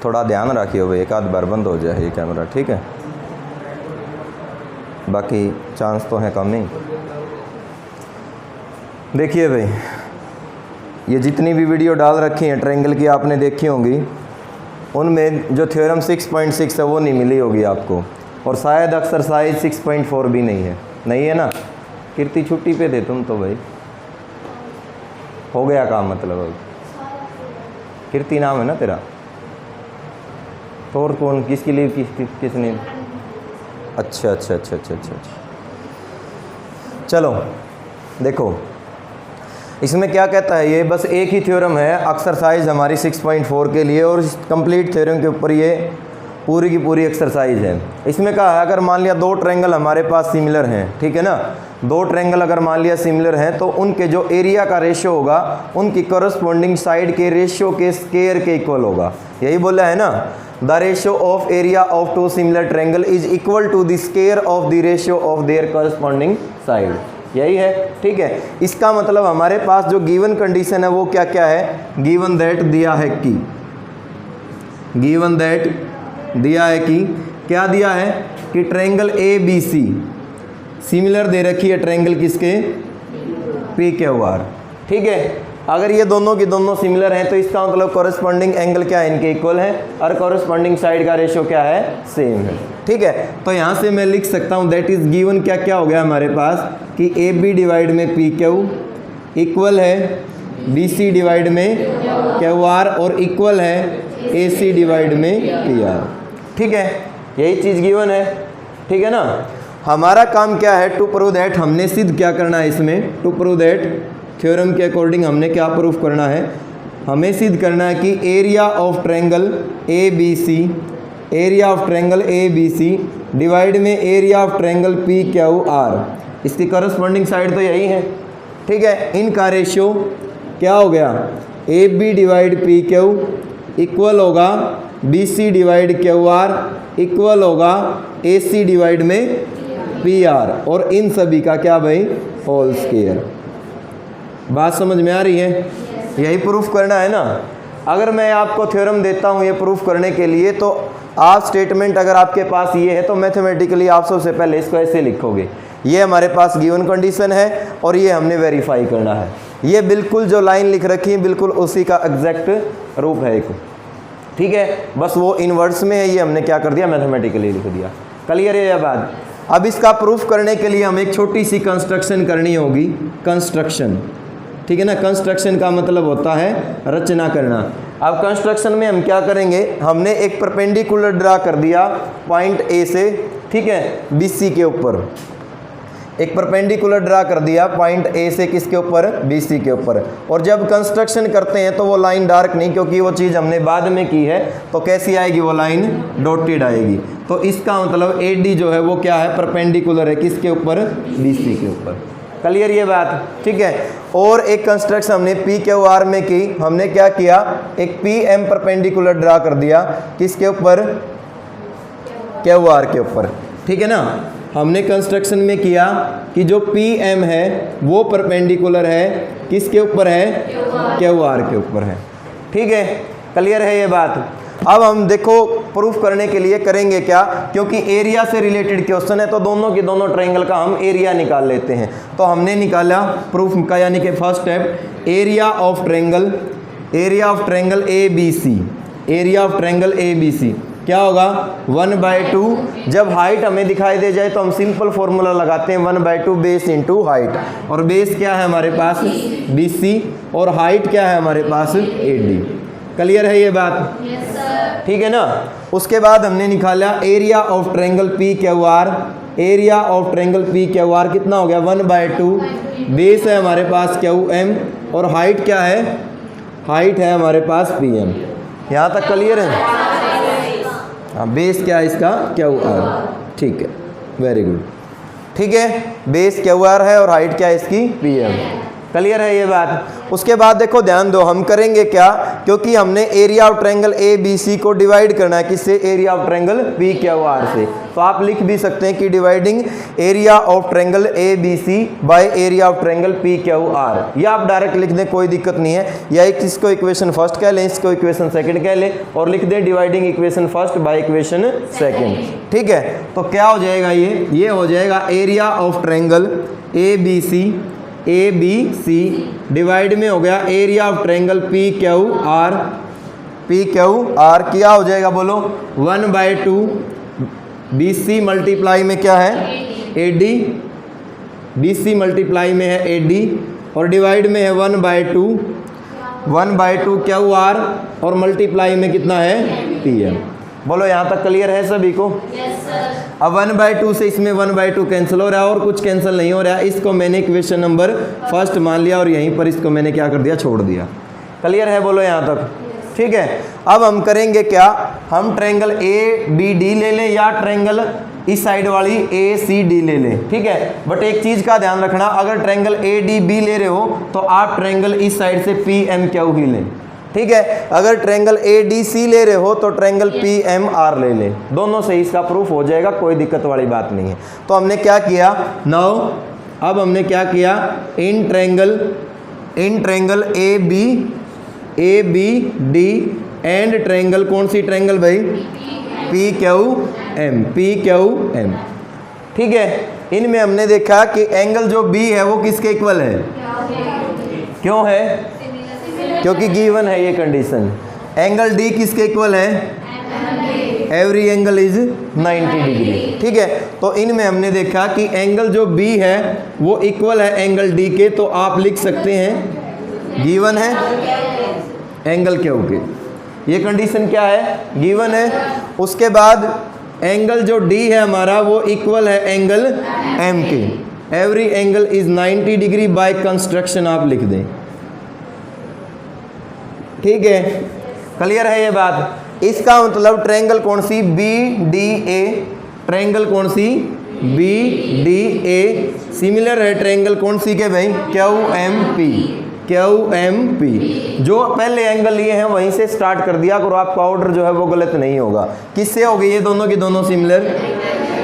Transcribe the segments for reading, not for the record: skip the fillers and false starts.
थोड़ा ध्यान रखिए भाई, एक आध बार बंद हो जाए ये कैमरा, ठीक है, बाकी चांस तो है कम ही। देखिए भाई, ये जितनी भी वीडियो डाल रखी हैं ट्रायंगल की आपने देखी होंगी, उनमें जो थ्योरम 6.6 है वो नहीं मिली होगी आपको, और शायद एक्सरसाइज 6.4 भी नहीं है ना। कीर्ति छुट्टी पे थे तुम तो भाई, हो गया काम मतलब। अब कीर्ति नाम है ना तेरा, तो और कौन किसकी लीव किसने? अच्छा, चलो देखो इसमें क्या कहता है, ये बस एक ही थ्योरम है एक्सरसाइज हमारी 6.4 के लिए, और कंप्लीट थ्योरम के ऊपर ये पूरी की पूरी एक्सरसाइज है। इसमें कहा है अगर मान लिया दो ट्रायंगल हमारे पास सिमिलर हैं, ठीक है ना, दो ट्रायंगल अगर मान लिया सिमिलर हैं तो उनके जो एरिया का रेशियो होगा उनकी करस्पॉन्डिंग साइड के रेशियो के स्क्वायर के इक्वल होगा। यही बोला है ना, the ratio of area of two similar triangle is equal to the square of the ratio of their corresponding side. यही है, ठीक है। इसका मतलब हमारे पास जो गिवन कंडीशन है वो क्या क्या है, गिवन दैट दिया है कि, गिवन दैट दिया है कि क्या दिया है कि triangle A B C similar दे रखी है ट्रायंगल किसके, पी क्यू आर, ठीक है। अगर ये दोनों की दोनों सिमिलर हैं तो इसका मतलब कॉरेस्पॉन्डिंग एंगल क्या है, इनके इक्वल है, और कॉरेस्पॉन्डिंग साइड का रेशियो क्या है, सेम है, ठीक है। तो यहाँ से मैं लिख सकता हूँ दैट इज गिवन क्या क्या हो गया हमारे पास कि ए बी डिवाइड में पी क्यू इक्वल है बी सी डिवाइड में क्यू आर, और इक्वल है ए सी डिवाइड में पी आर, ठीक है। यही चीज़ गिवन है, ठीक है ना। हमारा काम क्या है, टू प्रूव दैट, हमने सिद्ध क्या करना है इसमें, टू प्रूव दैट थ्योरम के अकॉर्डिंग हमने क्या प्रूफ करना है, हमें सिद्ध करना है कि area of triangle A B C, area of triangle A B C divide में area of triangle P Q R, इसकी करस्पॉन्डिंग साइड तो यही है, ठीक है। इनका रेशियो क्या हो गया, A B divide P Q equal होगा B C divide Q R equal होगा ए सी डिवाइड में पी आर, और इन सभी का क्या भाई, होल स्क्वायर। बात समझ में आ रही है, यही प्रूफ करना है ना। अगर मैं आपको थ्योरम देता हूँ ये प्रूफ करने के लिए, तो आप स्टेटमेंट अगर आपके पास ये है तो मैथमेटिकली आप सबसे पहले इसको ऐसे लिखोगे, ये हमारे पास गिवन कंडीशन है और ये हमने वेरीफाई करना है। ये बिल्कुल जो लाइन लिख रखी है बिल्कुल उसी का एग्जैक्ट रूप है एक, ठीक है। बस वो इनवर्स में है, ये हमने क्या कर दिया, मैथमेटिकली लिख दिया। क्लियर है यह बात। अब इसका प्रूफ करने के लिए हमें एक छोटी सी कंस्ट्रक्शन करनी होगी, कंस्ट्रक्शन, ठीक है ना। कंस्ट्रक्शन का मतलब होता है रचना करना। अब कंस्ट्रक्शन में हम क्या करेंगे, हमने एक परपेंडिकुलर ड्रा कर दिया पॉइंट ए से, ठीक है, बी सी के ऊपर एक परपेंडिकुलर ड्रा कर दिया पॉइंट ए से किसके ऊपर, बी सी के ऊपर। और जब कंस्ट्रक्शन करते हैं तो वो लाइन डार्क नहीं, क्योंकि वो चीज़ हमने बाद में की है, तो कैसी आएगी वो लाइन, डॉटेड आएगी। तो इसका मतलब ए डी जो है वो क्या है, परपेंडिकुलर है किसके ऊपर, बी सी के ऊपर। क्लियर ये बात, ठीक है। और एक कंस्ट्रक्शन हमने पी क्यू आर में की, हमने क्या किया, एक पी एम परपेंडिकुलर ड्रा कर दिया किसके ऊपर, क्यू आर के ऊपर, ठीक है ना। हमने कंस्ट्रक्शन में किया कि जो पी एम है वो परपेंडिकुलर है किसके ऊपर है, क्यू आर के ऊपर है, ठीक है। क्लियर है ये बात। अब हम देखो प्रूफ करने के लिए करेंगे क्या, क्योंकि एरिया से रिलेटेड क्वेश्चन है तो दोनों के दोनों ट्रायंगल का हम एरिया निकाल लेते हैं। तो हमने निकाला प्रूफ का, यानी कि first step area of triangle, area of triangle A B C, area of triangle A B C क्या होगा, 1/2। जब हाइट हमें दिखाई दे जाए तो हम सिंपल फॉर्मूला लगाते हैं 1/2 बेस इंटू हाइट, और बेस क्या है हमारे पास BC, और हाइट क्या है हमारे पास AD। क्लियर है ये बात, ठीक है ना। उसके बाद हमने निकाला area of triangle P Q are, area of triangle P Q are कितना हो गया, 1/2। बेस है हमारे पास QM, और हाइट क्या है, हाइट है हमारे पास PM। यहाँ तक क्लियर है। हाँ, बेस क्या है इसका, QR, ठीक है, वेरी गुड, ठीक है। बेस QR है और हाइट क्या है इसकी, PM। क्लियर है ये बात। उसके बाद देखो ध्यान दो, हम करेंगे क्या, क्योंकि हमने area of triangle A B C को डिवाइड करना है किससे, area of triangle P Q R से। तो आप लिख भी सकते हैं कि dividing area of triangle A B C by area of triangle P Q R. या आप डायरेक्ट लिख दें, कोई दिक्कत नहीं है, या एक इसको इक्वेशन फर्स्ट कह लें, इसको इक्वेशन सेकंड कह लें, और लिख दें dividing equation first by equation second. ठीक है, तो क्या हो जाएगा, ये हो जाएगा area of triangle A B C divide में हो गया area of triangle P Q R क्या हो जाएगा बोलो, 1/2 बी सी मल्टीप्लाई में क्या है, A D, B C multiply में है ए डी, और डिवाइड में है 1/2 क्यू आर, और मल्टीप्लाई में कितना है, पी एम। बोलो यहाँ तक क्लियर है सभी को? Yes sir. अब 1/2 से इसमें 1/2 कैंसिल हो रहा है, और कुछ कैंसिल नहीं हो रहा है। इसको मैंने इक्वेशन नंबर फर्स्ट मान लिया, और यहीं पर इसको मैंने क्या कर दिया, छोड़ दिया। क्लियर है बोलो यहाँ तक? ठीक है, अब हम करेंगे क्या, हम ट्रायंगल ए बी डी ले लें, या ट्रायंगल इस साइड वाली ए सी डी ले लें। ठीक है, बट एक चीज़ का ध्यान रखना, अगर ट्रायंगल ए डी बी ले रहे हो तो आप ट्रायंगल इस साइड से पी एम क्यू ही लें। ठीक है, अगर ट्रायंगल ए डी सी ले रहे हो तो ट्रायंगल पी एम आर ले लें, दोनों से इसका प्रूफ हो जाएगा, कोई दिक्कत वाली बात नहीं है। तो हमने क्या किया, नाउ अब हमने क्या किया, in triangle A B D and triangle, कौन सी ट्रायंगल भाई, पी क्यू एम। ठीक है, इनमें हमने देखा कि एंगल जो बी है वो किसके इक्वल है, क्यों है, क्योंकि गिवन है ये कंडीशन। एंगल डी किसके इक्वल है, एवरी एंगल इज 90 डिग्री। ठीक है, तो इनमें हमने देखा कि एंगल जो बी है वो इक्वल है एंगल डी के, तो आप लिख सकते हैं गिवन है एंगल क्यू के, ये कंडीशन क्या है, गिवन है। उसके बाद एंगल जो डी है हमारा वो इक्वल है एंगल एम के, every angle is 90 degree by construction आप लिख दें। ठीक है, क्लियर है ये बात? इसका मतलब ट्रायंगल कौन सी, बी डी ए, ट्रायंगल कौन सी, बी डी ए, सिमिलर है ट्रायंगल कौन सी के भाई, क्यू एम पी। जो पहले एंगल लिए हैं वहीं से स्टार्ट कर दिया करो, आपका ऑर्डर जो है वो गलत नहीं होगा। किससे हो गई ये दोनों की दोनों सिमिलर,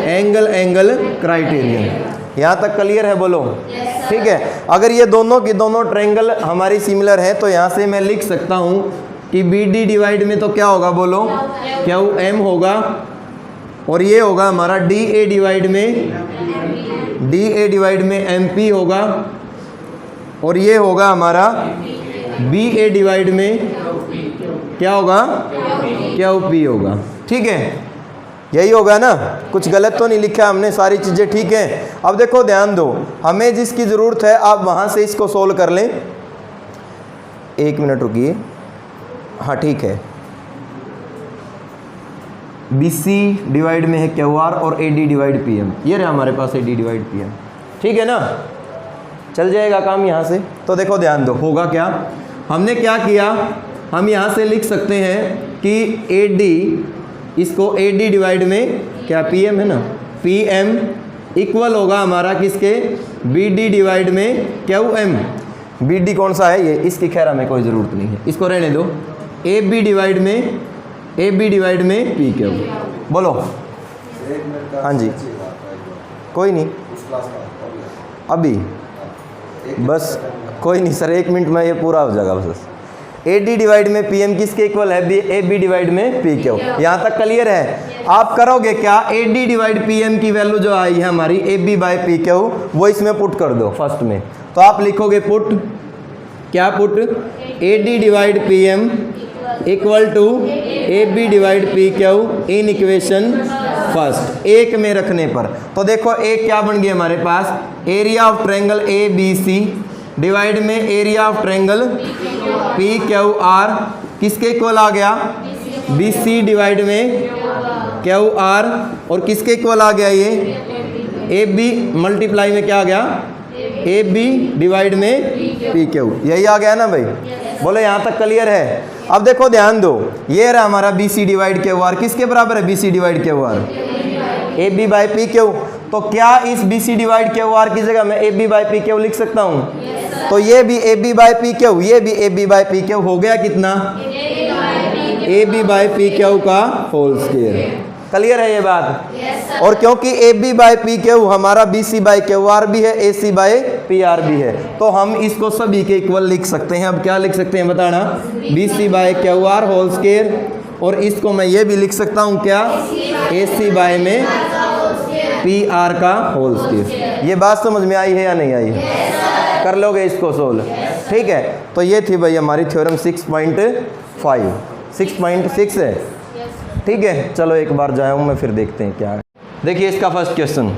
एंगल क्राइटेरियन। यहाँ तक क्लियर है बोलो? ठीक है, अगर ये दोनों की दोनों ट्रायंगल हमारी सिमिलर है तो यहाँ से मैं लिख सकता हूँ कि बी डी डिवाइड में तो क्या होगा बोलो, क्यू एम होगा, और ये होगा हमारा डी ए डिवाइड में एम पी होगा, और ये होगा हमारा बी ए डिवाइड में क्या होगा, क्यू पी होगा। ठीक है, यही होगा ना, कुछ गलत तो नहीं लिखा हमने, सारी चीज़ें ठीक हैं। अब देखो ध्यान दो, हमें जिसकी ज़रूरत है आप वहाँ से इसको सोल्व कर लें। एक मिनट रुकिए, हाँ ठीक है, बी सी डिवाइड में है क्यू आर और A D divide P M, ये रहा हमारे पास A D divide P M. ठीक है ना, चल जाएगा काम यहाँ से। तो देखो ध्यान दो, होगा क्या, हमने क्या किया, हम यहाँ से लिख सकते हैं कि ए डी, इसको ए डी डिवाइड में क्या पी एम है ना, पी एम इक्वल होगा हमारा किसके, बी डी डिवाइड में क्यू एम। बी डी कौन सा है ये, इसकी खैर हमें कोई ज़रूरत नहीं है, इसको रहने दो। ए बी डिवाइड में पी क्यू। बोलो हाँ जी, कोई नहीं अभी, बस कोई नहीं सर, 1 मिनट में ये पूरा हो जाएगा बस। ए डी डिवाइड में पी एम किसके इक्वल है, ए बी डिवाइड में पी क्यू। यहाँ तक क्लियर है? आप करोगे क्या, A D divide P M की वैल्यू जो आई है हमारी A B by P Q, वो इसमें पुट कर दो फर्स्ट में। तो आप लिखोगे पुट, क्या put, A D divide P M equal to A B divide P Q in equation first, एक में रखने पर। तो देखो एक क्या बन गया हमारे पास, area of triangle A B C divide में area of triangle P Q R किसके इक्वल आ गया, बी सी डिवाइड में क्यू आर, और किसके इक्वल आ गया ये, ए बी मल्टीप्लाई में क्या आ गया, ए बी डिवाइड में पी क्यू। यही आ गया ना भाई? बोलो यहाँ तक क्लियर है? अब देखो ध्यान दो, ये रहा हमारा B C divide Q R, किसके बराबर है B C divide Q R, A B by P Q. तो क्या इस B C divide Q R की जगह मैं A B by P Q लिख सकता हूँ? तो ये भी A B by P Q, ये भी A B by P Q हो गया कितना, A B by P Q का होल स्क्वायर। क्लियर है ये बात? और क्योंकि A B by P Q हमारा B C by Q R भी है, A C by P R भी है, तो हम इसको सभी के इक्वल लिख सकते हैं। अब क्या लिख सकते हैं बताना, B C by Q R whole square, और इसको मैं ये भी लिख सकता हूँ क्या, ए सी बाई में पी आर का होल स्क्वायर। ये बात समझ में आई है या नहीं आई है? कर लोगे इसको सोल्व? ठीक है, तो ये थी भाई हमारी थ्योरम 6.5, 6.6 है। ठीक है, चलो एक बार जाऊँ मैं, फिर देखते हैं क्या है। देखिए इसका फर्स्ट क्वेश्चन,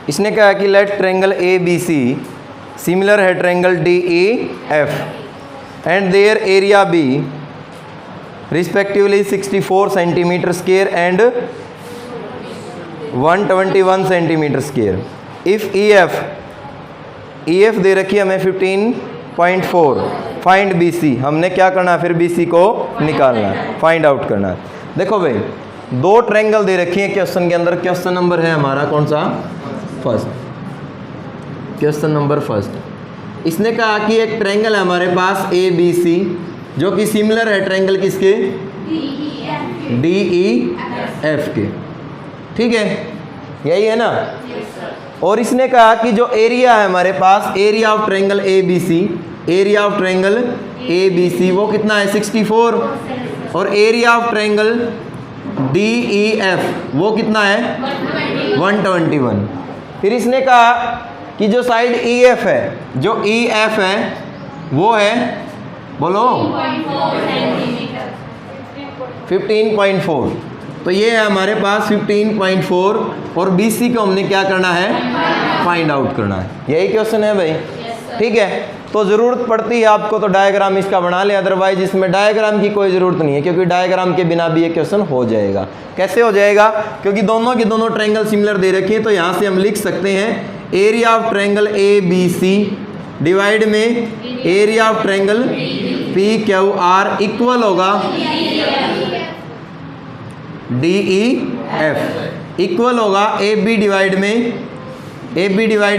इसने कहा कि let triangle A B C similar है triangle D E F and their area be respectively 64 centimetre square and 121 centimetre square. If E F दे रखी है हमें 15.4, फाइंड बी सी। हमने क्या करना है फिर, बी सी को निकालना है, फाइंड आउट करना है। देखो भाई दो ट्रायंगल दे रखी है क्वेश्चन के अंदर। क्वेश्चन नंबर है हमारा कौन सा, फर्स्ट, क्वेश्चन नंबर फर्स्ट। इसने कहा कि एक ट्रायंगल है हमारे पास ए बी सी जो कि सिमिलर है ट्रायंगल किसके, डी ई एफ के। ठीक है, यही है ना। और इसने कहा कि जो एरिया है हमारे पास, area of triangle A B C, area of triangle A B C वो कितना है 64, और area of triangle D E F वो कितना है 121। फिर इसने कहा कि जो साइड ई एफ है, जो ई एफ है वो है, बोलो 15.4। तो ये है हमारे पास 15.4, और बी सी को हमने क्या करना है, फाइंड आउट करना है। यही क्वेश्चन है भाई। ठीक है, तो ज़रूरत पड़ती है आपको तो डायग्राम इसका बना ले, अदरवाइज इसमें डायग्राम की कोई ज़रूरत नहीं है, क्योंकि डायग्राम के बिना भी ये क्वेश्चन हो जाएगा। कैसे हो जाएगा, क्योंकि दोनों के दोनों ट्रायंगल सिमिलर दे रखे हैं, तो यहाँ से हम लिख सकते हैं area of triangle A B C divide में area of triangle P Q R equal होगा डी ई एफ, इक्वल होगा ए बी डिवाइड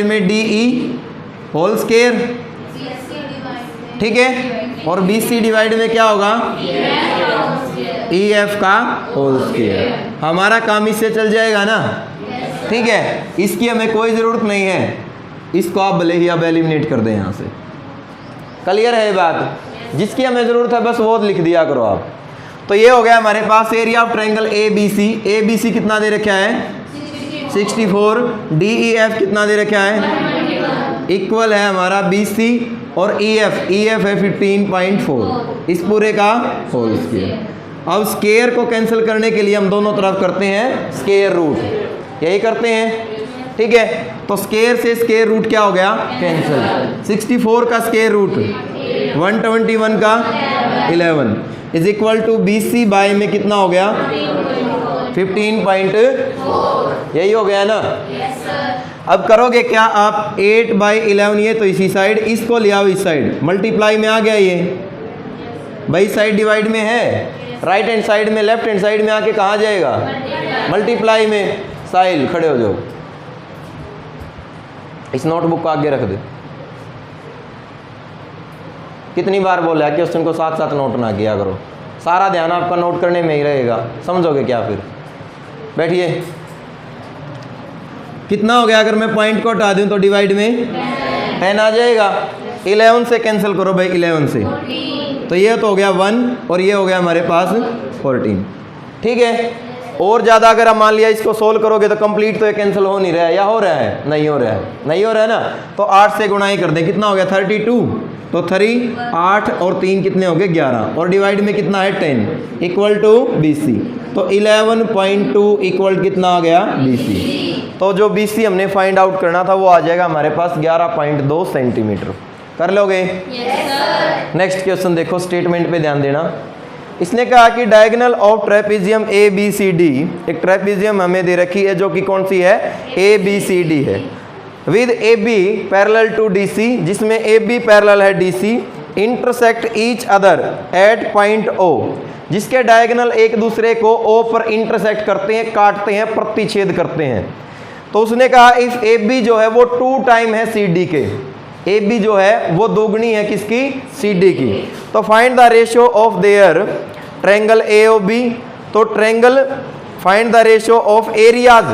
में डी ई होल स्क्वायर। ठीक है, और बी सी डिवाइड में क्या होगा, ई एफ का होल स्क्वायर। हमारा काम इससे चल जाएगा ना। ठीक है, इसकी हमें कोई ज़रूरत नहीं है, इसको आप भले ही आप एलिमिनेट कर दें यहाँ से। क्लियर है ये बात? जिसकी हमें ज़रूरत है बस वो लिख दिया करो आप। तो ये हो गया हमारे पास area of triangle A B C. A B C कितना दे रखा है 64, डी ई एफ कितना दे रखा है, इक्वल है हमारा बी सी, और ई एफ है 15.4, इस पूरे का होल स्क्वायर। अब स्क्वायर को कैंसिल करने के लिए हम दोनों तरफ करते हैं स्क्वायर रूट, यही करते हैं। ठीक है, तो स्क्वायर से स्क्वायर रूट क्या हो गया, कैंसिल। 64 का स्क्वायर रूट 121 का 11 is equal to B C by में कितना हो गया 15.4, यही हो गया ना। अब करोगे क्या आप 8/11, ये तो इसी साइड, इसको ले आओ इस साइड, मल्टीप्लाई में आ गया ये भाई, साइड डिवाइड में है, राइट हैंड साइड में, लेफ्ट हैंड साइड में आके कहाँ जाएगा, मल्टीप्लाई में। साहिल खड़े हो जाओ, इस नोटबुक को आगे रख दे। कितनी बार बोला क्वेश्चन को साथ साथ नोट ना किया करो, सारा ध्यान आपका नोट करने में ही रहेगा, समझोगे क्या फिर। बैठिए, कितना हो गया, अगर मैं पॉइंट को हटा दूं तो डिवाइड में 10 आ जाएगा। 11 से कैंसिल करो भाई, 11 से, तो ये तो हो गया 1, और ये हो गया हमारे पास 14। ठीक है, और ज़्यादा अगर आप मान लिया इसको सोल्व करोगे तो कंप्लीट तो ये कैंसिल हो नहीं रहा है, या हो रहा है, नहीं हो रहा है, नहीं हो रहा है ना। तो 8 से गुणाई कर दें, कितना हो गया 32, तो 3 8 और 3 कितने हो गए 11, और डिवाइड में कितना है 10, इक्वल टू बी सी। तो 11.2 इक्वल कितना आ गया बी सी। तो जो बी सी हमने फाइंड आउट करना था वो आ जाएगा हमारे पास 11.2 सेंटीमीटर। कर लोगे? नेक्स्ट क्वेश्चन देखो, स्टेटमेंट पे ध्यान देना। इसने कहा कि diagonal of trapezium A B C D, एक ट्रेपेजियम हमें दे रखी है जो कि कौन सी है, ए बी सी डी है, with A B parallel to D C, जिसमें ए बी पैरेलल है D C, intersect each other at point O, जिसके डायगोनल एक दूसरे को ओ पर इंटरसेक्ट करते हैं, काटते हैं, प्रतिच्छेद करते हैं। तो उसने कहा इफ ए बी जो है वो 2 टाइम है सी डी के, ए बी जो है वो दोगुनी है किसकी, सी डी की। तो find the ratio of their triangle A O B. तो triangle find the ratio of areas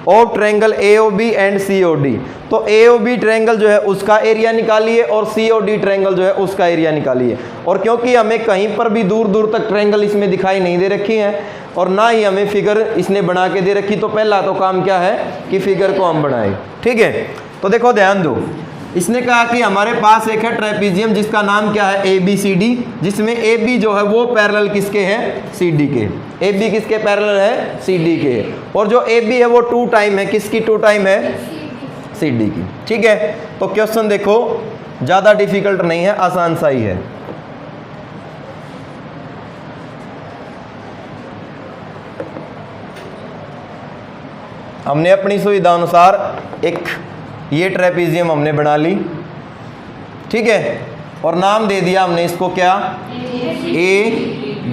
of triangle A O B and C O D. तो ए ओ बी ट्रायंगल जो है उसका एरिया निकालिए और सी ओ डी ट्रायंगल जो है उसका एरिया निकालिए। और क्योंकि हमें कहीं पर भी दूर दूर तक ट्रायंगल इसमें दिखाई नहीं दे रखी है और ना ही हमें फिगर इसने बना के दे रखी, तो पहला तो काम क्या है कि फिगर को हम बनाएं। ठीक है, तो देखो ध्यान दो, इसने कहा कि हमारे पास एक है ट्रेपीजियम जिसका नाम क्या है ए बी सी डी, जिसमें ए बी जो है वो पैरेलल किसके हैं, सी डी के। ए बी किसके पैरेलल है, सी डी के। और जो ए बी है वो 2 टाइम है, किसकी 2 टाइम है, सी डी की। ठीक है, तो क्वेश्चन देखो ज़्यादा डिफिकल्ट नहीं है, आसान सा ही है। हमने अपनी सुविधा अनुसार एक ये ट्रेपीजियम हमने बना ली। ठीक है, और नाम दे दिया हमने इसको क्या, ए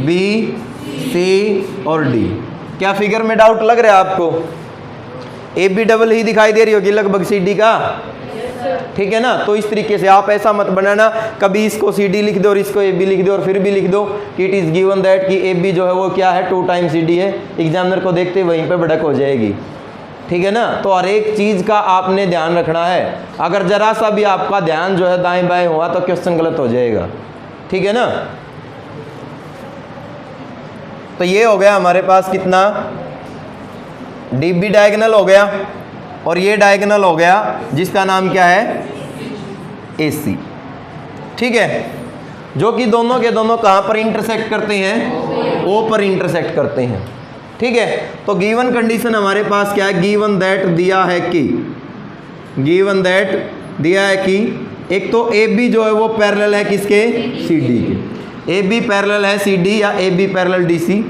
बी सी और डी। क्या फिगर में डाउट लग रहा है आपको, ए बी डबल ही दिखाई दे रही होगी लगभग सी डी का। ठीक है ना, तो इस तरीके से आप ऐसा मत बनाना कभी इसको सी डी लिख दो और इसको ए बी लिख दो और फिर भी लिख दो कि इट इज़ गिवन दैट कि ए बी जो है वो क्या है 2 टाइम सी डी है। एग्जामिनर को देखते वहीं पे भड़क हो जाएगी। ठीक है ना, तो हर एक चीज़ का आपने ध्यान रखना है। अगर जरा सा भी आपका ध्यान जो है दाएं बाएं हुआ तो क्वेश्चन गलत हो जाएगा। ठीक है ना, तो ये हो गया हमारे पास कितना, डी बी डायगोनल हो गया और ये डायगोनल हो गया जिसका नाम क्या है, ए सी। ठीक है, जो कि दोनों के दोनों कहाँ पर इंटरसेक्ट करते हैं, ओ पर इंटरसेक्ट करते हैं। ठीक है, तो गिवन कंडीशन हमारे पास क्या है, गिवन दैट दिया है कि, गिवन दैट दिया है कि एक तो ए बी जो है वो पैरेलल है किसके, सी डी के। ए बी पैरेलल है सी डी या A B parallel D C.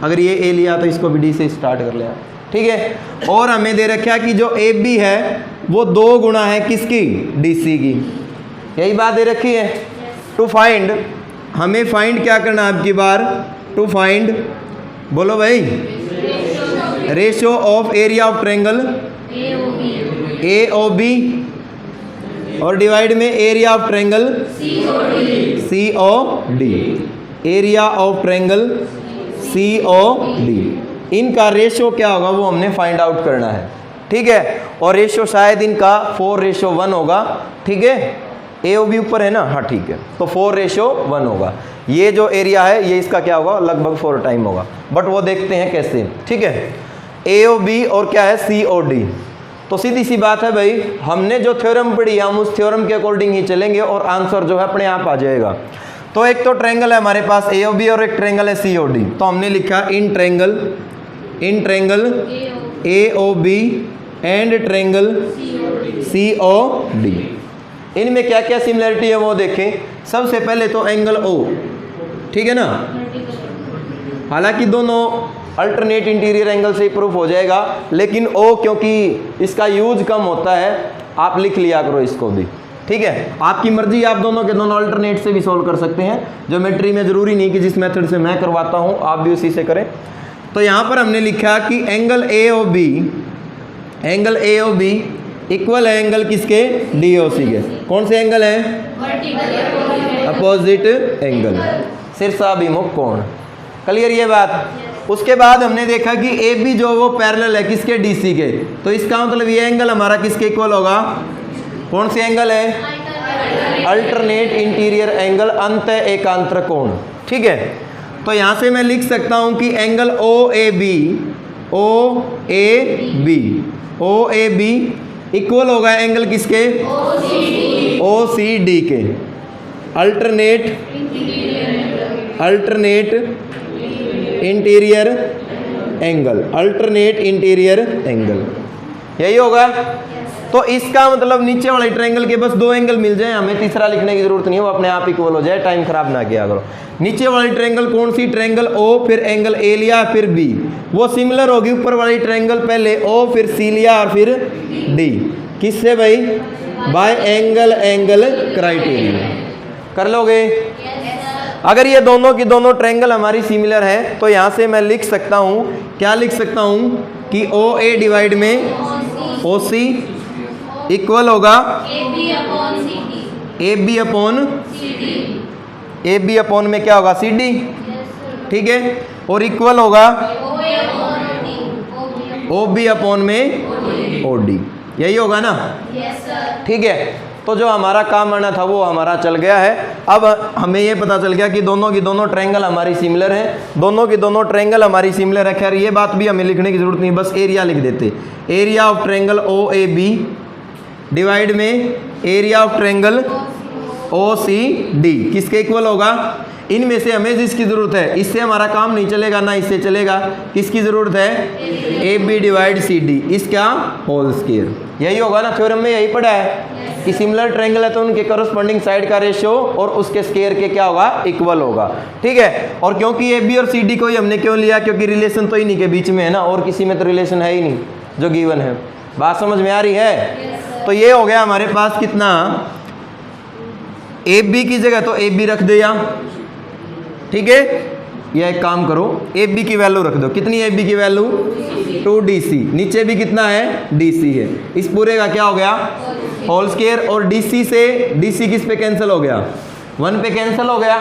अगर ये ए लिया तो इसको भी डी से स्टार्ट कर लिया। ठीक है, और हमें दे रखा कि जो ए बी है वो 2 गुना है किसकी, डी सी की। यही बात दे रखी है। टू फाइंड, हमें फाइंड क्या करना आपकी बार, टू फाइंड, बोलो भाई, ratio of area of triangle A O B और डिवाइड में area of triangle C O D. Area of triangle C O D, इनका रेशियो क्या होगा वो हमने फाइंड आउट करना है। ठीक है, और रेशियो शायद इनका 4:1 होगा। ठीक है, ए ओ बी ऊपर है ना, हाँ ठीक है, तो 4:1 होगा। ये जो एरिया है ये इसका क्या होगा, लगभग 4 टाइम होगा, बट वो देखते हैं कैसे। ठीक है, ए ओ बी और क्या है, सी ओ डी। तो सीधी सी बात है भाई, हमने जो थ्योरम पढ़ी हम उस थ्योरम के अकॉर्डिंग ही चलेंगे और आंसर जो है अपने आप आ जाएगा। तो एक तो ट्रायंगल है हमारे पास ए ओ बी और एक ट्रायंगल है सी ओ डी। तो हमने लिखा in triangle A O B and triangle C O D. इनमें क्या क्या सिमिलरिटी है वो देखें। सबसे पहले तो एंगल ओ, ठीक है ना, हालांकि दोनों अल्टरनेट इंटीरियर एंगल से प्रूफ हो जाएगा, लेकिन ओ क्योंकि इसका यूज कम होता है आप लिख लिया करो इसको भी। ठीक है, आपकी मर्जी, आप दोनों के दोनों अल्टरनेट से भी सॉल्व कर सकते हैं। ज्योमेट्री में ज़रूरी नहीं कि जिस मेथड से मैं करवाता हूँ आप भी उसी से करें। तो यहाँ पर हमने लिखा कि angle A O B equal है एंगल किसके, डी ओ सी के। कौन से एंगल है, अपोजिट एंगल, शीर्षाभिमुख कोण। क्लियर ये बात। उसके बाद हमने देखा कि ए बी जो वो पैरेलल है किसके, डी सी के। तो इसका मतलब ये एंगल हमारा किसके इक्वल होगा, कौन से एंगल है, अल्टरनेट इंटीरियर एंगल, अंत एकांतर कोण। ठीक है, तो यहाँ से मैं लिख सकता हूँ कि angle O A B equal होगा एंगल किसके, ओ सी डी के। अल्टरनेट इंटीरियर एंगल, यही होगा। तो इसका मतलब नीचे वाले ट्रायंगल के बस 2 एंगल मिल जाए, हमें तीसरा लिखने की जरूरत नहीं है, वो अपने आप इक्वल हो जाए, टाइम खराब ना किया करो। नीचे वाली ट्रायंगल कौन सी, ट्रायंगल ओ, फिर एंगल ए लिया फिर बी, वो सिमिलर होगी ऊपर वाली ट्रायंगल, पहले ओ फिर सी लिया और फिर डी। किससे भाई, बाय एंगल क्राइटेरिया। कर लोगे। अगर ये दोनों की दोनों ट्रायंगल हमारी सिमिलर है तो यहाँ से मैं लिख सकता हूँ, क्या लिख सकता हूँ कि ओ ए डिवाइड में ओ सी इक्वल होगा ए बी अपॉन में क्या होगा सी डी, ठीक है, और इक्वल होगा ओ बी अपॉन में ओ डी, यही होगा ना, ठीक है। तो जो हमारा काम आना था वो हमारा चल गया है। अब हमें ये पता चल गया कि दोनों की दोनों ट्रायंगल हमारी सिमिलर है, दोनों की दोनों ट्रायंगल हमारी सिमिलर है। खैर ये बात भी हमें लिखने की जरूरत नहीं, बस एरिया लिख देते। Area of triangle O A B divide में area of triangle O C D किसके इक्वल होगा? इनमें से हमें जिसकी जरूरत है, इससे हमारा काम नहीं चलेगा ना इससे चलेगा, किसकी जरूरत है? A B divide C D, इसका होल स्क्वायर, यही होगा ना। थ्योरम में यही पढ़ा है कि सिमिलर ट्रायंगल है तो उनके करस्पॉन्डिंग साइड का रेशियो और उसके स्क्वायर के क्या होगा? इक्वल होगा, ठीक है। और क्योंकि ए बी और सी डी को ही हमने क्यों लिया? क्योंकि रिलेशन तो इन्हीं के बीच में है ना, और किसी में तो रिलेशन है ही नहीं जो गिवन है। बात समझ में आ रही है? तो ये हो गया हमारे पास कितना, ए बी की जगह तो ए बी रख दिया, ठीक है। यह एक काम करो, ए बी की वैल्यू रख दो, कितनी ए बी की वैल्यू? 2DC, नीचे भी कितना है? DC है। इस पूरे का क्या हो गया? Whole square. और DC से DC किस पे कैंसिल हो गया? 1 पे कैंसिल हो गया।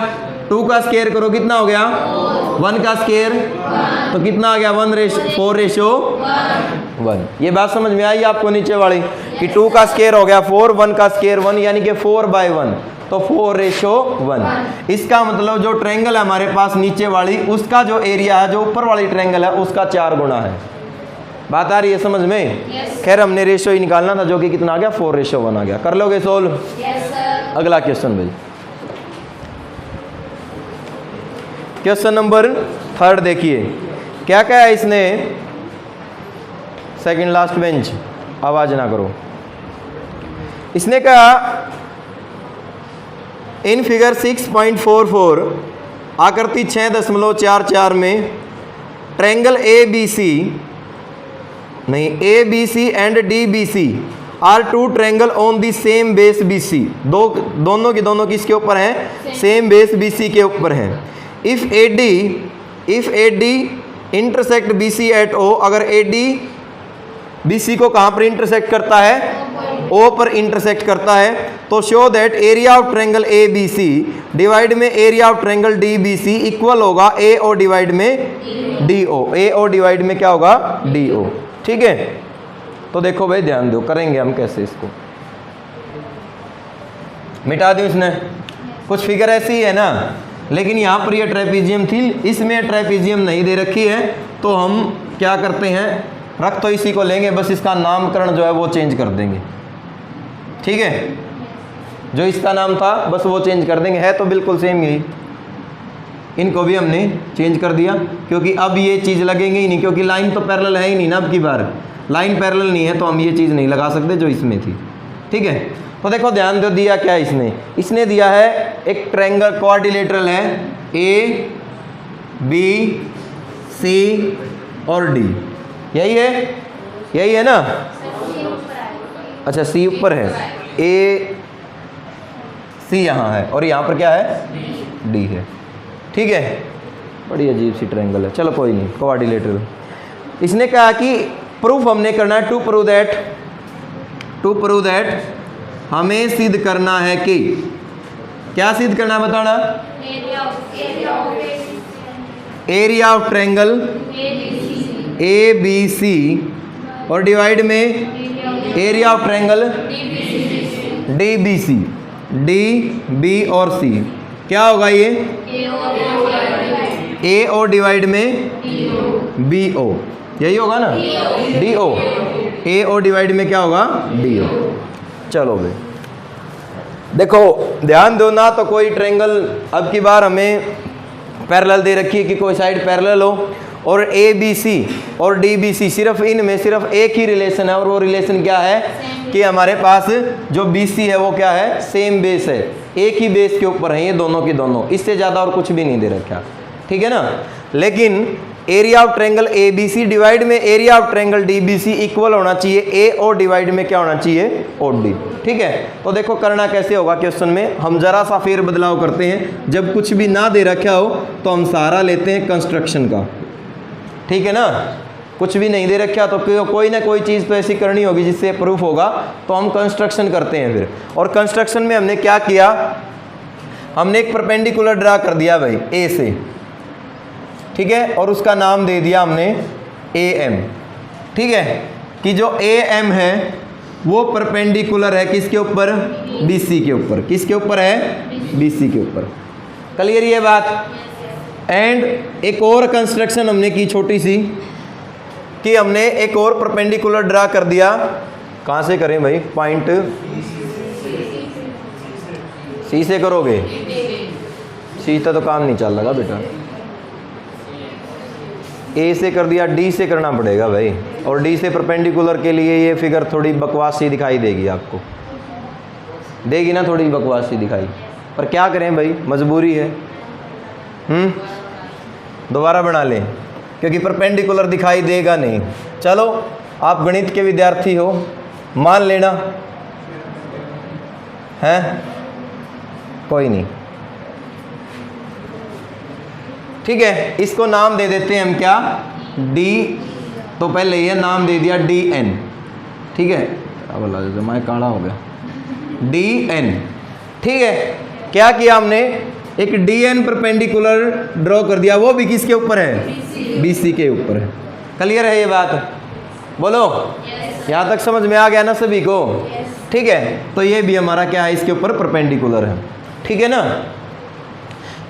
2 का स्क्वायर करो, कितना हो गया? 1 का स्क्वायर तो कितना आ गया? 4:1। ये बात समझ में आई आपको नीचे वाली कि 2 का स्क्वायर हो गया 4, 1 का स्क्वायर 1, यानी कि 4/1, तो 4:1। इसका मतलब जो ट्रायंगल है हमारे पास नीचे वाली, उसका जो एरिया है, जो ऊपर वाली ट्रायंगल है, उसका 4 गुना है। बात आ रही है समझ में? खैर हमने रेशियो ही निकालना था, जो कि कितना आ गया? 4:1 आ गया। कर लोगे सोल्व? अगला क्वेश्चन भाई, क्वेश्चन नंबर 3 देखिए क्या क्या है इसने। सेकंड लास्ट बेंच, आवाज ना करो। इसने कहा इन फिगर 6.44 आकृति 6.44 में triangle A B C and D B C are 2 triangle on the same base B C, दोनों की दोनों किसके ऊपर हैं? सेम बेस बी सी के ऊपर हैं। If A D intersect B C at O, अगर ए डी बी सी को कहाँ पर इंटरसेक्ट करता है? ओ पर इंटरसेक्ट करता है, तो show that area of triangle A B C divide में area of triangle D B C equal होगा ए ओ डिवाइड में D O. A O divide में क्या होगा? डी ओ, ठीक है। तो देखो भाई ध्यान दो, करेंगे हम कैसे इसको। मिटा दूं इसने? कुछ फिगर ऐसी है ना, लेकिन यहाँ पर ये ट्रेपीजियम थी, इसमें ट्रेपीजियम नहीं दे रखी है, तो हम क्या करते हैं, रख तो इसी को लेंगे, बस इसका नामकरण जो है वो चेंज कर देंगे, ठीक है। जो इसका नाम था बस वो चेंज कर देंगे, है तो बिल्कुल सेम यही। इनको भी हमने चेंज कर दिया, क्योंकि अब ये चीज़ लगेंगे ही नहीं, क्योंकि लाइन तो पैरेलल है ही नहीं ना। अब की बार लाइन पैरेलल नहीं है तो हम ये चीज़ नहीं लगा सकते जो इसमें थी, ठीक है। तो देखो ध्यान दो, दिया क्या इसने दिया है एक ट्रायंगल क्वाड्रिलेटरल है ए बी सी और डी, यही है ना? अच्छा सी ऊपर है, ए सी यहाँ है और यहाँ पर क्या है? डी है, ठीक है। बड़ी अजीब सी ट्रायंगल है, चलो कोई नहीं, क्वाड्रिलेटरल। इसने कहा कि प्रूफ हमने करना है, टू प्रूव दैट हमें सिद्ध करना है कि, क्या सिद्ध करना है बताना? Area of triangle A B C और डिवाइड में area of triangle D B C, D B और सी क्या होगा? ये ए ओ डिवाइड में बी ओ, यही होगा ना? D O, A O divide में क्या होगा? D O. चलो भाई देखो ध्यान दो ना, तो कोई ट्रायंगल अब की बार हमें पैरेलल दे रखी है कि कोई साइड पैरेलल हो, और ए बी सी और डी बी सी सिर्फ इनमें सिर्फ एक ही रिलेशन है, और वो रिलेशन क्या है कि हमारे पास जो बी सी है वो क्या है? सेम बेस है, एक ही बेस के ऊपर है ये दोनों की दोनों, इससे ज़्यादा और कुछ भी नहीं दे रखा, ठीक है ना। लेकिन area of triangle A B C divide में area of triangle D B C equal होना चाहिए ए ओ डिवाइड में क्या होना चाहिए? ओ डी, ठीक है। तो देखो करना कैसे होगा क्वेश्चन में, हम जरा सा फेर बदलाव करते हैं। जब कुछ भी ना दे रखा हो तो हम सहारा लेते हैं कंस्ट्रक्शन का, ठीक है ना। कुछ भी नहीं दे रखा तो कोई ना कोई चीज़ तो ऐसी करनी होगी जिससे प्रूफ होगा, तो हम कंस्ट्रक्शन करते हैं फिर। और कंस्ट्रक्शन में हमने क्या किया, हमने एक परपेंडिकुलर ड्रा कर दिया भाई ए से, ठीक है, और उसका नाम दे दिया हमने ए एम, ठीक है, कि जो ए एम है वो परपेंडिकुलर है किसके ऊपर, बी सी के ऊपर। किसके ऊपर है, बी सी के ऊपर। क्लियर ये बात। एंड एक और कंस्ट्रक्शन हमने की छोटी सी, कि हमने एक और परपेंडिकुलर ड्रा कर दिया। कहाँ से करें भाई, पॉइंट सी से करोगे, सी से तो काम नहीं चल रहा बेटा, ए से कर दिया, डी से करना पड़ेगा भाई। और डी से परपेंडिकुलर के लिए ये फिगर थोड़ी बकवास सी दिखाई देगी आपको, देगी ना, थोड़ी बकवास सी दिखाई, पर क्या करें भाई, मजबूरी है। दोबारा बना लें, क्योंकि परपेंडिकुलर दिखाई देगा नहीं। चलो आप गणित के विद्यार्थी हो, मान लेना है, कोई नहीं, ठीक है। इसको नाम दे देते हैं हम क्या, डी, तो पहले ये नाम दे दिया डी एन, ठीक है, क्या बोला मैं काला हो गया, डी एन, ठीक है। क्या किया हमने, एक डी एन परपेंडिकुलर ड्रॉ कर दिया, वो भी किसके ऊपर है, बी सी के ऊपर है। क्लियर है ये बात, बोलो यहाँ तक समझ में आ गया ना सभी को, ठीक है। तो ये भी हमारा क्या है, इसके ऊपर परपेंडिकुलर है, ठीक है ना।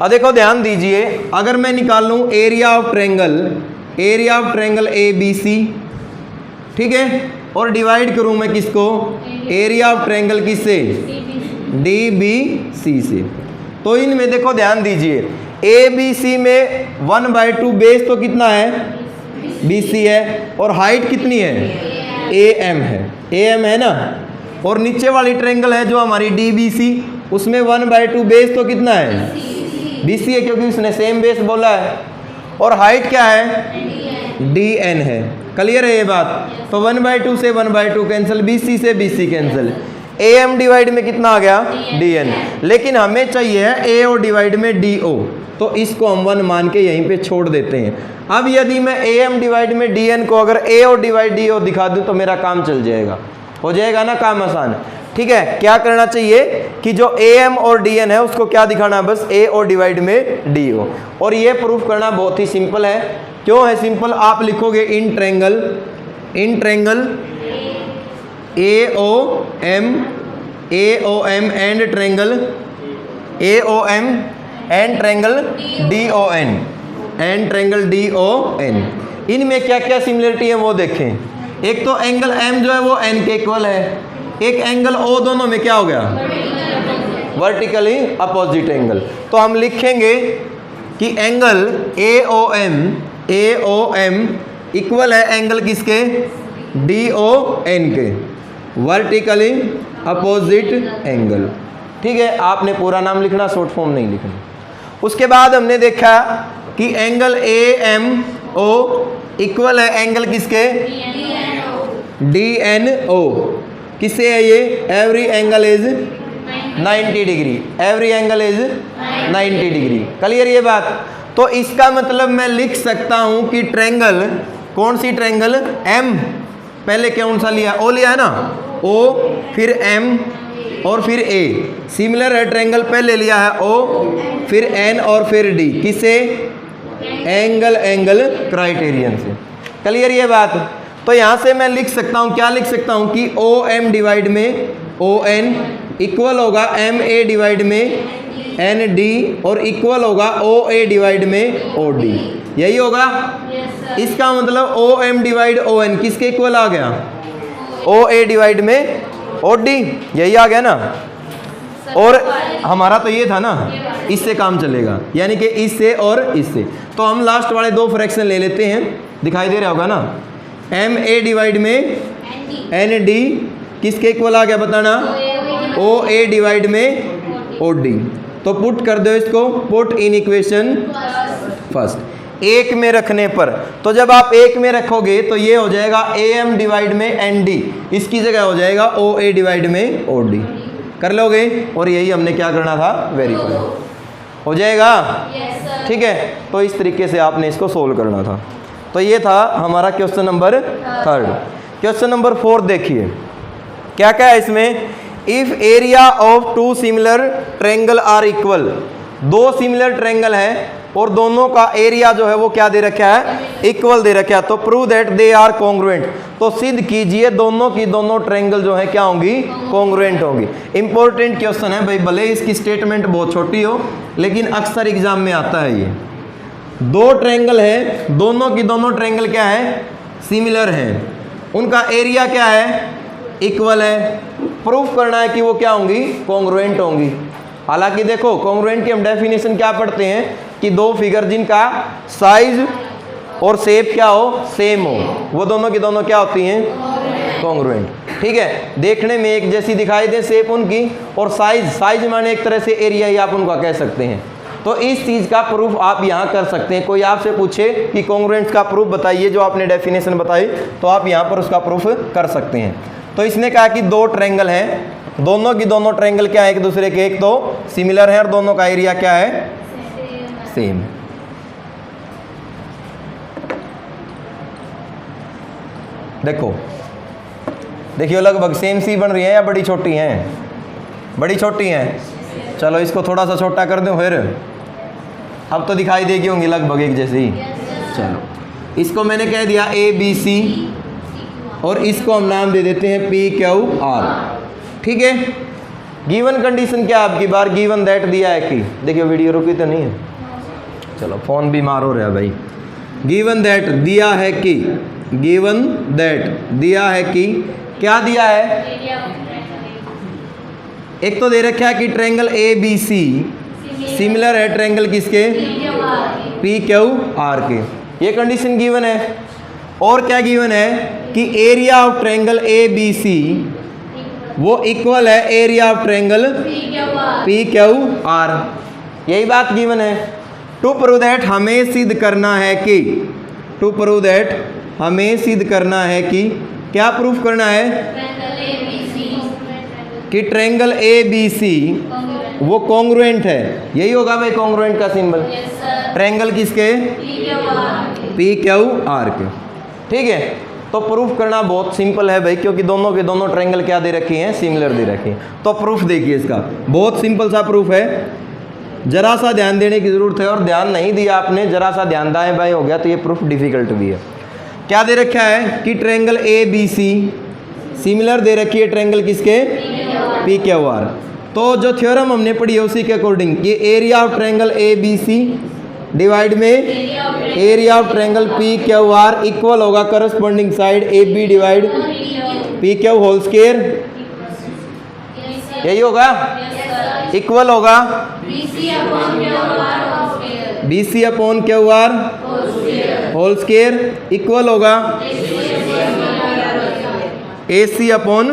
अब देखो ध्यान दीजिए, अगर मैं निकाल लूँ area of triangle A B C, ठीक है, और डिवाइड करूँ मैं किसको, एरिया ऑफ ट्रेंगल किससे, डी बी सी से, तो इनमें देखो ध्यान दीजिए, ए बी सी में 1/2 बेस तो कितना है, बी सी है, और हाइट कितनी है, ए एम है, ए एम है ना। और नीचे वाली ट्रेंगल है जो हमारी डी बी सी, उसमें 1/2 बेस तो कितना है, बी सी है, क्योंकि उसने सेम बेस बोला है। और हाइट क्या है, डी एन है। क्लियर है ये बात। तो 1/2 से 1/2 कैंसिल, बी सी से B C cancel, A M divide में कितना आ गया, डी एन। लेकिन हमें चाहिए है ए ओ डिवाइड में डी ओ, तो इसको हम 1 मान के यहीं पे छोड़ देते हैं। अब यदि मैं ए एम डिवाइड में डी एन को अगर ए ओ डिवाइड डी ओ दिखा दूँ तो मेरा काम चल जाएगा, हो जाएगा ना काम आसान, ठीक है। क्या करना चाहिए कि जो ए एम और डी एन है उसको क्या दिखाना है, बस ए ओ डिवाइड में डी ओ। और ये प्रूफ करना बहुत ही सिंपल है। क्यों है सिंपल, आप लिखोगे in triangle A O M and triangle A O M and triangle D O N, इनमें क्या क्या सिमिलरिटी है वो देखें। एक तो एंगल एम जो है वो एन के इक्वल है, एक एंगल ओ, दोनों में क्या हो गया, वर्टिकली अपोजिट एंगल। तो हम लिखेंगे कि angle A O M equal है एंगल किसके, डी ओ एन के, वर्टिकली अपोजिट एंगल, ठीक है। आपने पूरा नाम लिखना, शॉर्ट फॉर्म नहीं लिखना। उसके बाद हमने देखा कि angle A M O equal है एंगल किसके, डी एन ओ, किससे है ये, every angle is 90 degree, every angle is 90 degree. Clear ये बात। तो इसका मतलब मैं लिख सकता हूं कि ट्रेंगल, कौन सी ट्रेंगल, एम, पहले कौन सा लिया, ओ लिया है ना, ओ फिर एम और फिर ए। सिमिलर है ट्रेंगल, पहले लिया है ओ फिर एन और फिर डी, किससे, एंगल क्राइटेरियन से। क्लियर ये बात। तो यहाँ से मैं लिख सकता हूँ, क्या लिख सकता हूँ कि ओ एम डिवाइड में ओ एन इक्वल होगा एम ए डिवाइड में एन डी, और इक्वल होगा ओ ए डिवाइड में ओ डी, यही होगा। इसका मतलब O M divide O N किसके इक्वल आ गया, ओ ए डिवाइड में ओ डी, यही आ गया ना। और हमारा तो ये था ना, इससे काम चलेगा, यानी कि इससे और इससे। तो हम लास्ट वाले दो फ्रैक्शन ले लेते हैं, दिखाई दे रहा होगा ना, एम ए डिवाइड में एन डी किसके इक्वल आ गया बताना, ओ ए डिवाइड में ओ डी। तो पुट कर दो इसको, पुट इन इक्वेशन फर्स्ट, एक में रखने पर। तो जब आप एक में रखोगे तो ये हो जाएगा ए एम डिवाइड में एन डी, इसकी जगह हो जाएगा ओ ए डिवाइड में ओ डी, कर लोगे। और यही हमने क्या करना था, वेरीफाई हो जाएगा, ठीक है। तो इस तरीके से आपने इसको सोल्व करना था। तो ये था हमारा क्वेश्चन नंबर 3। क्वेश्चन नंबर 4 देखिए क्या क्या है इसमें। If area of two similar triangle are equal, दो सिमिलर ट्रायंगल हैं और दोनों का एरिया जो है वो क्या दे रखा है, इक्वल दे रखा है, तो prove that they are congruent, तो सिद्ध कीजिए दोनों की दोनों ट्रायंगल जो है क्या होंगी, कॉन्ग्रुएंट होंगी। इंपॉर्टेंट क्वेश्चन है भाई, भले इसकी स्टेटमेंट बहुत छोटी हो लेकिन अक्सर एग्जाम में आता है। ये दो ट्रायंगल है, दोनों की दोनों ट्रायंगल क्या है, सिमिलर हैं, उनका एरिया क्या है, इक्वल है, प्रूफ करना है कि वो क्या होंगी, कॉन्ग्रुएंट होंगी। हालांकि देखो कॉन्ग्रुएंट की हम डेफिनेशन क्या पढ़ते हैं कि दो फिगर जिनका साइज और शेप क्या हो, सेम हो, वो दोनों की दोनों क्या होती हैं, कॉन्ग्रुएंट। ठीक है, देखने में एक जैसी दिखाई दे शेप उनकी, और साइज माने एक तरह से एरिया ही आप उनका कह सकते हैं। तो इस चीज़ का प्रूफ आप यहाँ कर सकते हैं। कोई आपसे पूछे कि कॉन्ग्रुएंट्स का प्रूफ बताइए जो आपने डेफिनेशन बताई, तो आप यहाँ पर उसका प्रूफ कर सकते हैं। तो इसने कहा कि दो ट्रायंगल हैं, दोनों की दोनों ट्रायंगल क्या है, एक दूसरे के एक तो सिमिलर है और दोनों का एरिया क्या है, सेम। देखो देखिए लगभग सेम सी बन रही है या बड़ी छोटी हैं, बड़ी छोटी हैं। चलो इसको थोड़ा सा छोटा कर दूं, फिर अब तो दिखाई देगी होंगी लगभग एक जैसी। चलो इसको मैंने कह दिया ABC और इसको हम नाम दे देते हैं PQR। ठीक है, गिवन कंडीशन क्या आपकी बार, गिवन दैट दिया है कि, देखिए वीडियो रुकी तो नहीं है, चलो फोन बीमार हो रहा है भाई। गिवन दैट दिया है कि, गिवन दैट दिया है कि, क्या दिया है, एक तो दे रखा है कि ट्रायंगल ABC सिमिलर है ट्रायंगल किसके, PQR के, ये कंडीशन गिवन है। और क्या गिवन है कि एरिया ऑफ ट्रायंगल ABC वो इक्वल है एरिया ऑफ ट्रायंगल PQR, यही बात गिवन है। टू प्रूव दैट हमें सिद्ध करना है कि, टू प्रूव दैट हमें सिद्ध करना है कि, क्या प्रूफ करना है कि ट्रायंगल ABC वो कॉन्ग्रुएंट है, यही होगा भाई कॉन्ग्रुएंट का सिंबल, ट्रायंगल किसके, PQR के। ठीक है, तो प्रूफ करना बहुत सिंपल है भाई, क्योंकि दोनों के दोनों ट्रायंगल क्या दे रखी हैं, सिमिलर दे रखी हैं। तो प्रूफ देखिए इसका, बहुत सिंपल सा प्रूफ है, जरा सा ध्यान देने की जरूरत है, और ध्यान नहीं दिया आपने, जरा सा ध्यान दाएं बाएं हो गया तो ये प्रूफ डिफिकल्ट भी है। क्या दे रखा है कि ट्रायंगल ABC सिमिलर दे रखी है ट्रायंगल किसके, PQR। तो जो थ्योरम हमने पढ़ी है उसी के अकॉर्डिंग ये area of triangle ABC divide में area of triangle PQR equal होगा corresponding side AB divide PQ whole square, यही होगा, इक्वल होगा BC upon QR whole square, equal होगा AC upon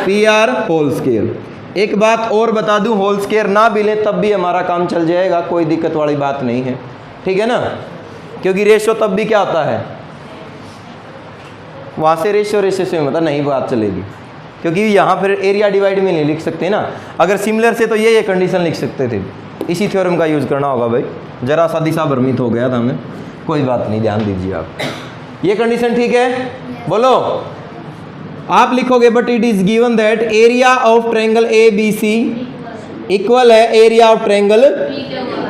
PR whole square. एक बात और बता दूं, होल स्क्वायर ना भी लें तब भी हमारा काम चल जाएगा, कोई दिक्कत वाली बात नहीं है। ठीक है ना, क्योंकि रेशो तब भी क्या होता है, वहाँ से रेशो से मतलब नहीं बात चलेगी, क्योंकि यहाँ फिर एरिया डिवाइड में नहीं लिख सकते ना। अगर सिमिलर से तो ये कंडीशन लिख सकते थे, इसी थ्योरम का यूज़ करना होगा भाई। जरा सा दिशा भ्रमित हो गया था हमें, कोई बात नहीं, ध्यान दीजिए आप। ये कंडीशन ठीक है, बोलो आप लिखोगे, but it is given that area of triangle ABC equal है एरिया ऑफ ट्रायंगल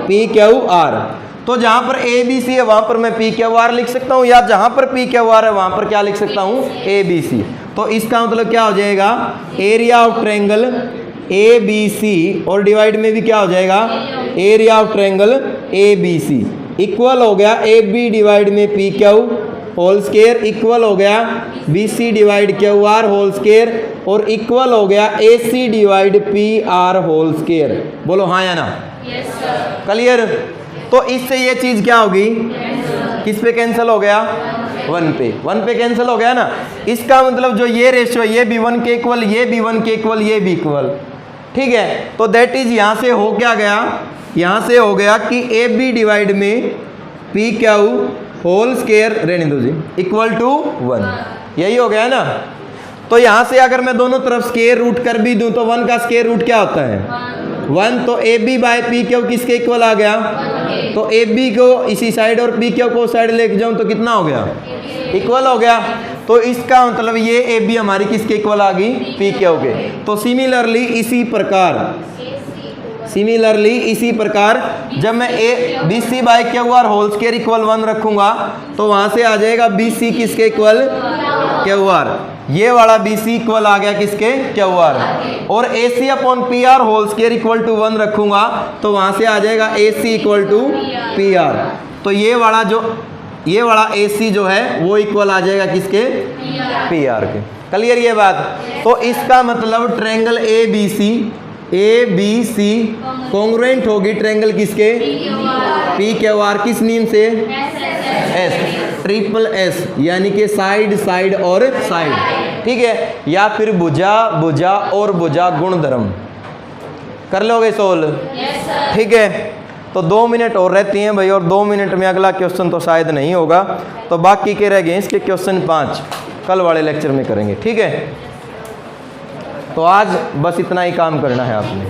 PQR। तो जहां पर ABC है वहां पर मैं PQR लिख सकता हूं, या जहां पर PQR है वहां पर क्या लिख सकता हूं, ABC। तो इसका मतलब क्या हो जाएगा, एरिया ऑफ ट्रायंगल ABC और डिवाइड में भी क्या हो जाएगा, area of triangle ABC equal हो गया AB डिवाइड में PQ होल स्क्वायर, इक्वल हो गया BC divide QR whole square, और इक्वल हो गया AC divide PR whole square. बोलो हाँ या ना, यस सर, क्लियर। तो इससे ये चीज़ क्या होगी, किस पे कैंसिल हो गया, 1 पे, 1 पे कैंसिल हो गया ना। इसका मतलब जो ये रेशियो, ये भी 1 के इक्वल, ये भी 1 के इक्वल, ये भी इक्वल। ठीक है, तो दैट इज यहाँ से हो क्या गया, यहाँ से हो गया कि AB डिवाइड में PQ होल स्क्वायर रहने दो जी इक्वल टू 1, यही हो गया ना। तो यहाँ से अगर मैं दोनों तरफ स्क्वायर रूट कर भी दूं तो 1 का स्क्वायर रूट क्या होता है, 1, तो A B by P Q किसके इक्वल आ गया? तो ए बी को इसी साइड और पी क्यू को साइड लेके जाऊं तो कितना हो गया? इक्वल हो गया। तो इसका मतलब ये ए बी हमारी किसके इक्वल आ गई? पी क्यू के। तो सिमिलरली इसी प्रकार जब मैं A B C by Q R whole square equal 1 रखूंगा तो वहां से आ जाएगा बी सी किसके इक्वल? Q R. ये वाला बी सी इक्वल आ गया किसके? Q R. और A C upon P R whole square equal to 1 रखूंगा तो वहां से आ जाएगा A C equal to P R. तो ये वाला ए सी जो है वो इक्वल आ जाएगा किसके? पी आर के। क्लियर ये बात? तो इसका मतलब triangle A B C congruent होगी ट्रायंगल किसके? P Q R. किस नीम से? एस, ट्रिपल एस, यानी कि साइड साइड और साइड, ठीक है। या फिर भुजा और भुजा गुणधर्म। कर लोगे सोल्व? ठीक है। तो 2 मिनट और रहती हैं भाई, और 2 मिनट में अगला क्वेश्चन तो शायद नहीं होगा, तो बाकी के रह गए इसके क्वेश्चन 5 कल वाले लेक्चर में करेंगे, ठीक है। तो आज बस इतना ही काम करना है आपने।